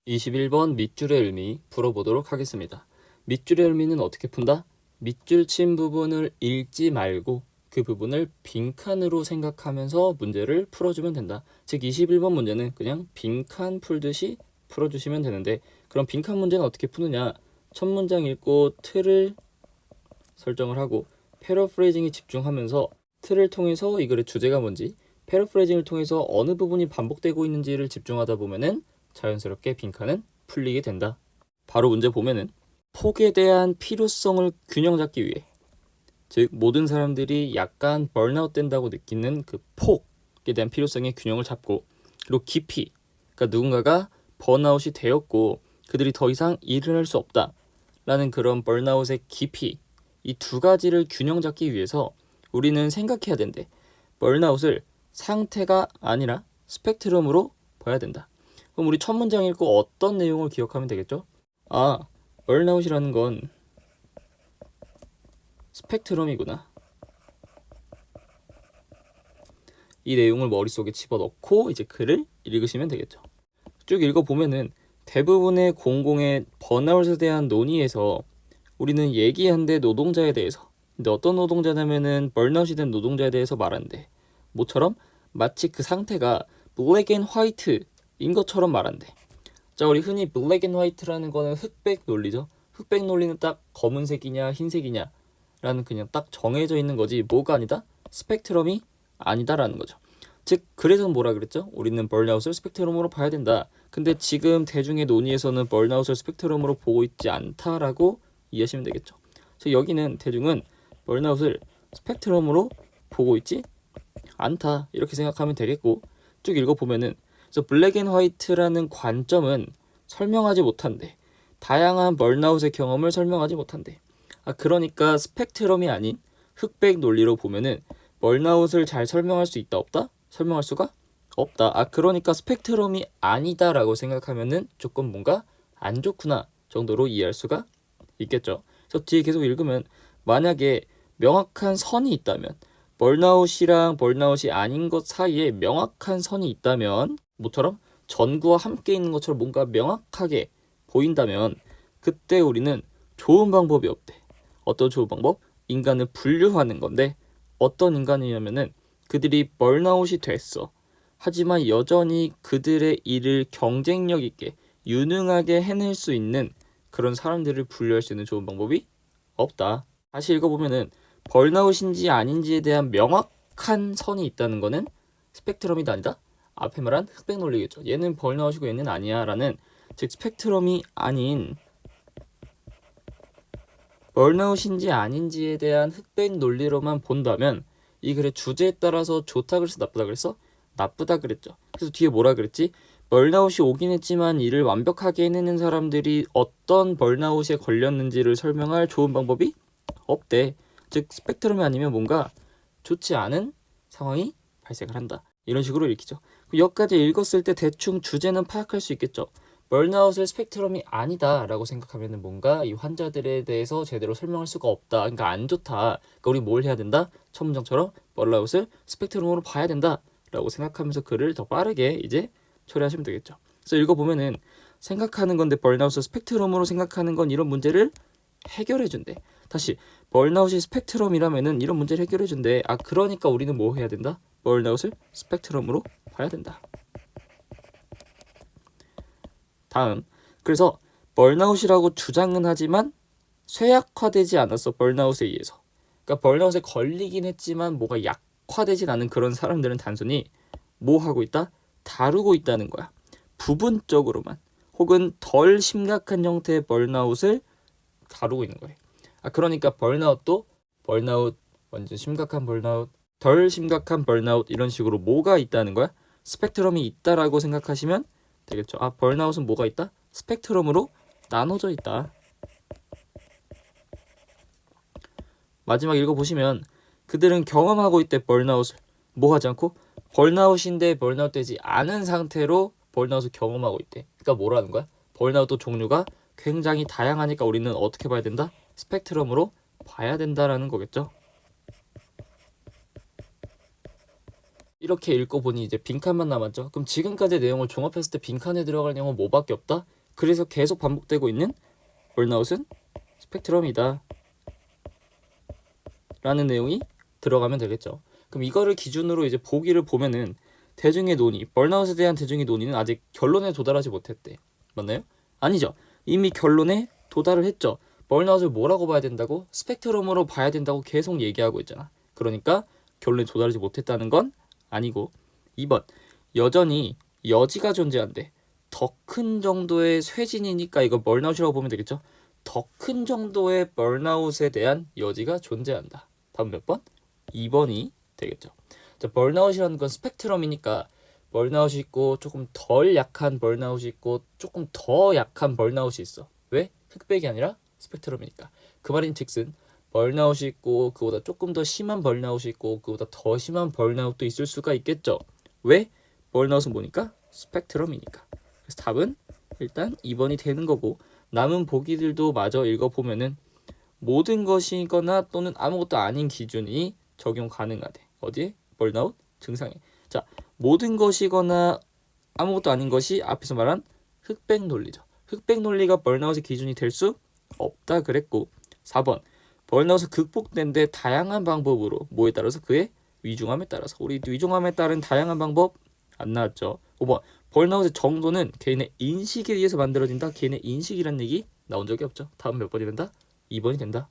21번 밑줄의 의미 풀어보도록 하겠습니다. 밑줄의 의미는 어떻게 푼다? 밑줄 친 부분을 읽지 말고 그 부분을 빈칸으로 생각하면서 문제를 풀어주면 된다. 즉 21번 문제는 그냥 빈칸 풀듯이 풀어주시면 되는데, 그럼 빈칸 문제는 어떻게 푸느냐? 첫 문장 읽고 틀을 설정을 하고 패러프레이징에 집중하면서 틀을 통해서 이 글의 주제가 뭔지, 패러프레이징을 통해서 어느 부분이 반복되고 있는지를 집중하다 보면은 자연스럽게 빈칸은 풀리게 된다. 바로 문제 보면은 폭에 대한 필요성을 균형 잡기 위해, 즉 모든 사람들이 약간 번아웃 된다고 느끼는 그 폭에 대한 필요성의 균형을 잡고, 그리고 깊이, 그러니까 누군가가 번아웃이 되었고 그들이 더 이상 일을 할 수 없다 라는 그런 번아웃의 깊이, 이 두 가지를 균형 잡기 위해서 우리는 생각해야 된대. 번아웃을 상태가 아니라 스펙트럼으로 봐야 된다. 그럼 우리 첫 문장 읽고 어떤 내용을 기억하면 되겠죠? 번아웃이라는 건 스펙트럼이구나. 이 내용을 머릿속에 집어넣고 이제 글을 읽으시면 되겠죠. 쭉 읽어보면은 대부분의 공공의 번아웃에 대한 논의에서 우리는 얘기한데 노동자에 대해서, 근데 어떤 노동자냐면은 번아웃이 된 노동자에 대해서 말한대. 뭐처럼? 마치 그 상태가 블랙 앤 화이트인 것처럼 말한대. 자, 우리 흔히 블랙 앤 화이트라는 거는 흑백 논리죠. 흑백 논리는 딱 검은색이냐 흰색이냐 라는 그냥 딱 정해져 있는 거지, 뭐가 아니다? 스펙트럼이 아니다라는 거죠. 즉 그래서 뭐라 그랬죠? 우리는 번아웃을 스펙트럼으로 봐야 된다. 근데 지금 대중의 논의에서는 번아웃을 스펙트럼으로 보고 있지 않다라고 이해하시면 되겠죠. 즉 여기는 대중은 번아웃을 스펙트럼으로 보고 있지 않다 이렇게 생각하면 되겠고, 쭉 읽어보면은 그래서 블랙 앤 화이트라는 관점은 설명하지 못한대. 다양한 번아웃의 경험을 설명하지 못한대. 그러니까 스펙트럼이 아닌 흑백 논리로 보면은 번아웃을 잘 설명할 수 있다 없다? 설명할 수가 없다. 그러니까 스펙트럼이 아니다라고 생각하면은 조금 뭔가 안 좋구나 정도로 이해할 수가 있겠죠. 그래서 뒤에 계속 읽으면 만약에 명확한 선이 있다면, 번아웃이랑 번아웃이 아닌 것 사이에 명확한 선이 있다면, 뭐처럼 전구와 함께 있는 것처럼 뭔가 명확하게 보인다면 그때 우리는 좋은 방법이 없대. 어떤 좋은 방법? 인간을 분류하는 건데, 어떤 인간이냐면은 그들이 번아웃이 됐어. 하지만 여전히 그들의 일을 경쟁력 있게 유능하게 해낼 수 있는 그런 사람들을 분류할 수 있는 좋은 방법이 없다. 다시 읽어보면은 번아웃인지 아닌지에 대한 명확한 선이 있다는 거는 스펙트럼이 아니다. 앞에 말한 흑백 논리겠죠. 얘는 번아웃이고 얘는 아니야 라는, 즉 스펙트럼이 아닌 번아웃인지 아닌지에 대한 흑백 논리로만 본다면 이 글의 주제에 따라서 좋다 그랬어 나쁘다 그랬어? 나쁘다 그랬죠. 그래서 뒤에 뭐라 그랬지? 번아웃이 오긴 했지만 이를 완벽하게 해내는 사람들이 어떤 번아웃에 걸렸는지를 설명할 좋은 방법이 없대. 즉 스펙트럼이 아니면 뭔가 좋지 않은 상황이 발생을 한다. 이런 식으로 읽히죠. 여기까지 읽었을 때 대충 주제는 파악할 수 있겠죠. 번아웃을 스펙트럼이 아니다 라고 생각하면 뭔가 이 환자들에 대해서 제대로 설명할 수가 없다, 그러니까 안 좋다, 그러니까 우리 뭘 해야 된다? 첫 문장처럼 번아웃을 스펙트럼으로 봐야 된다 라고 생각하면서 글을 더 빠르게 이제 처리하시면 되겠죠. 그래서 읽어보면은 생각하는 건데 번아웃을 스펙트럼으로 생각하는 건 이런 문제를 해결해 준대. 다시 번아웃이 스펙트럼이라면은 이런 문제를 해결해 준대. 그러니까 우리는 뭐 해야 된다? 번아웃을 스펙트럼으로 봐야 된다. 다음, 그래서 번아웃이라고 주장은 하지만 쇠약화되지 않았어. 번아웃에 의해서. 그러니까 번아웃에 걸리긴 했지만 뭐가 약화되진 않은 그런 사람들은 단순히 뭐 하고 있다? 다루고 있다는 거야. 부분적으로만 혹은 덜 심각한 형태의 번아웃을 다루고 있는 거예요. 그러니까 번아웃도 번아웃, 완전 심각한 번아웃, 덜 심각한 번아웃 이런 식으로 뭐가 있다는 거야? 스펙트럼이 있다라고 생각하시면 되겠죠. 번아웃은 뭐가 있다? 스펙트럼으로 나눠져 있다. 마지막 읽어보시면 그들은 경험하고 있대. 번아웃을 뭐 하지 않고 번아웃인데 번아웃 되지 않은 상태로 번아웃을 경험하고 있대. 그러니까 뭐라는 거야? 번아웃도 종류가 굉장히 다양하니까 우리는 어떻게 봐야 된다? 스펙트럼으로 봐야 된다라는 거겠죠. 이렇게 읽고 보니 이제 빈칸만 남았죠. 그럼 지금까지 내용을 종합했을 때 빈칸에 들어갈 내용은 뭐밖에 없다? 그래서 계속 반복되고 있는 번아웃은 스펙트럼이다 라는 내용이 들어가면 되겠죠. 그럼 이거를 기준으로 이제 보기를 보면은 대중의 논의, 번아웃에 대한 대중의 논의는 아직 결론에 도달하지 못했대. 맞나요? 아니죠. 이미 결론에 도달을 했죠. 번아웃을 뭐라고 봐야 된다고? 스펙트럼으로 봐야 된다고 계속 얘기하고 있잖아. 그러니까 결론에 도달하지 못했다는 건 아니고. 2번, 여전히 여지가 존재한대. 더 큰 정도의 쇠진이니까 이거 번아웃이라고 보면 되겠죠. 더 큰 정도의 번아웃에 대한 여지가 존재한다. 다음 몇 번? 2번이 되겠죠. 자, 번아웃이라는 건 스펙트럼이니까 번아웃이 있고 조금 덜 약한 번아웃이 있고 조금 더 약한 번아웃이 있어. 왜? 흑백이 아니라 스펙트럼이니까. 그 말인즉슨 번아웃이 있고 그보다 조금 더 심한 번아웃이 있고 그보다 더 심한 번아웃도 있을 수가 있겠죠. 왜? 번아웃은 뭐니까? 스펙트럼이니까. 그래서 답은 일단 2번이 되는 거고, 남은 보기들도 마저 읽어보면은 모든 것이거나 또는 아무것도 아닌 기준이 적용 가능하대. 어디에? 번아웃 증상에. 자, 모든 것이거나 아무것도 아닌 것이 앞에서 말한 흑백 논리죠. 흑백 논리가 번아웃의 기준이 될 수 없다 그랬고, 4번, 번아웃은 극복된데 다양한 방법으로, 뭐에 따라서? 그의 위중함에 따라서. 우리 위중함에 따른 다양한 방법 안 나왔죠. 5번, 번아웃의 정도는 개인의 인식에 의해서 만들어진다. 개인의 인식이란 얘기 나온 적이 없죠. 다음 몇 번이 된다? 2번이 된다.